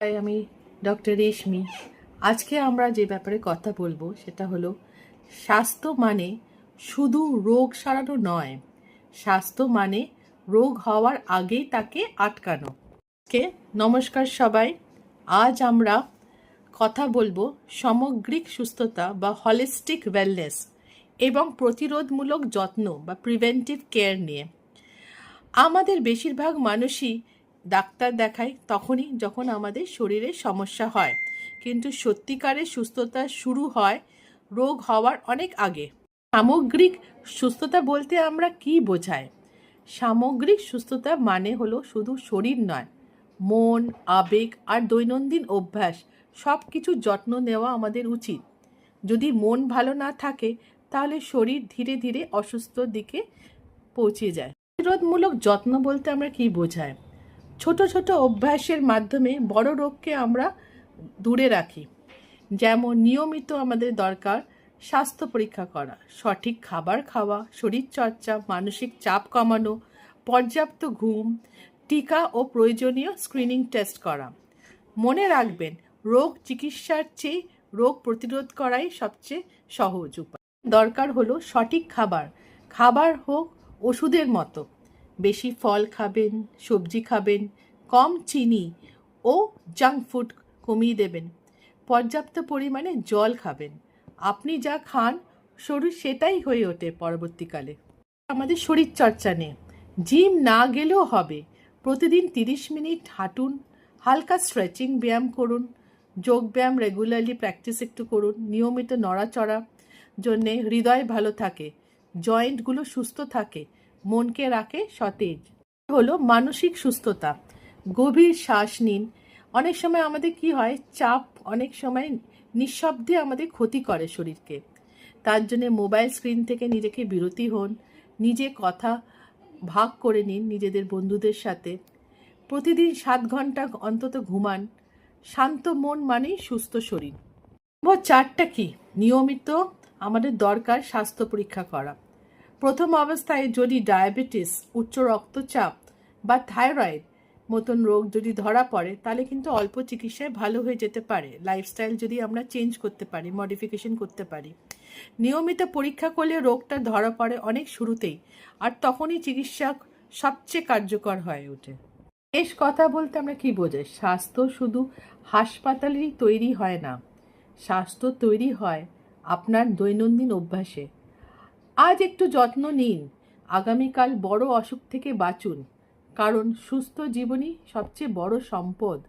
তাই আমি ডক্টর রেশমি। আজকে আমরা যে ব্যাপারে কথা বলবো সেটা হলো স্বাস্থ্য মানে শুধু রোগ সারানো নয়, স্বাস্থ্য মানে রোগ হওয়ার আগেই তাকে আটকানো। নমস্কার সবাই। আজ আমরা কথা বলবো সামগ্রিক সুস্থতা বা হলিস্টিক ওয়েলনেস এবং প্রতিরোধমূলক যত্ন বা প্রিভেন্টিভ কেয়ার নিয়ে। আমাদের বেশিরভাগ মানুষই ডাক্তার দেখায় তখনই যখন আমাদের শরীরে সমস্যা হয়, কিন্তু সত্যিকারের সুস্থতা শুরু হয় রোগ হওয়ার অনেক আগে। সামগ্রিক সুস্থতা বলতে আমরা কি বোঝাই? সামগ্রিক সুস্থতা মানে হলো শুধু শরীর নয়, মন, আবেগ আর দৈনন্দিন অভ্যাস সব কিছু যত্ন নেওয়া আমাদের উচিত। যদি মন ভালো না থাকে তাহলে শরীর ধীরে ধীরে অসুস্থর দিকে পৌঁছে যায়। প্রতিরোধমূলক যত্ন বলতে আমরা কি বোঝাই? ছোট ছোট অভ্যাসের মাধ্যমে বড় রোগকে আমরা দূরে রাখি। যেমন নিয়মিত আমাদের দরকার স্বাস্থ্য পরীক্ষা করা, সঠিক খাবার খাওয়া, শরীরচর্চা, মানসিক চাপ কমানো, পর্যাপ্ত ঘুম, টিকা ও প্রয়োজনীয় স্ক্রিনিং টেস্ট করা। মনে রাখবেন, রোগ চিকিৎসার চেয়ে রোগ প্রতিরোধ করাই সবচেয়ে সহজ উপায়। দরকার হলো সঠিক খাবার। খাবার হোক ওষুধের মতো। বেশি ফল খাবেন, সবজি খাবেন, কম চিনি ও জাঙ্ক ফুড কমিয়ে দেবেন। পর্যাপ্ত পরিমাণে জল খাবেন। আপনি যা খান শরীর সেটাই হয়ে ওঠে পরবর্তীকালে। আমাদের শরীরচর্চা নেই, জিম না গেলেও হবে। প্রতিদিন 30 মিনিট হাঁটুন, হালকা স্ট্রেচিং ব্যায়াম করুন, যোগ ব্যায়াম রেগুলারলি প্র্যাকটিস একটু করুন। নিয়মিত নড়াচড়া জন্যে হৃদয় ভালো থাকে, জয়েন্টগুলো সুস্থ থাকে, মনকে রাখে সতেজ। হলো মানসিক সুস্থতা। গভীর শ্বাস নিন। অনেক সময় আমাদের কি হয়, চাপ অনেক সময় নিঃশব্দে আমাদের ক্ষতি করে শরীরকে। তার জন্য মোবাইল স্ক্রিন থেকে নিজেকে বিরতি হন, নিজে কথা ভাগ করে নিন নিজেদের বন্ধুদের সাথে। প্রতিদিন 7 ঘন্টা অন্তত ঘুমান। শান্ত মন মানেই সুস্থ শরীর। নম্বর 4টা কি? নিয়মিত আমাদের দরকার স্বাস্থ্য পরীক্ষা করা। প্রথম অবস্থায় যদি ডায়াবেটিস, উচ্চ রক্তচাপ বা থাইরয়েড মতন রোগ যদি ধরা পড়ে তাহলে কিন্তু অল্প চিকিৎসায় ভালো হয়ে যেতে পারে। লাইফস্টাইল যদি আমরা চেঞ্জ করতে পারি, মডিফিকেশন করতে পারি। নিয়মিত পরীক্ষা করলে রোগটা ধরা পড়ে অনেক শুরুতেই, আর তখনই চিকিৎসা সবচেয়ে কার্যকর হয়ে ওঠে। শেষ কথা বলতে আমরা কি বোঝাই? স্বাস্থ্য শুধু হাসপাতালেরই তৈরি হয় না, স্বাস্থ্য তৈরি হয় আপনার দৈনন্দিন অভ্যাসে। আজ একটু যত্ন নিন, আগামীকাল বড় অসুখ থেকে বাঁচুন, কারণ সুস্থ জীবনই সবচেয়ে বড় সম্পদ।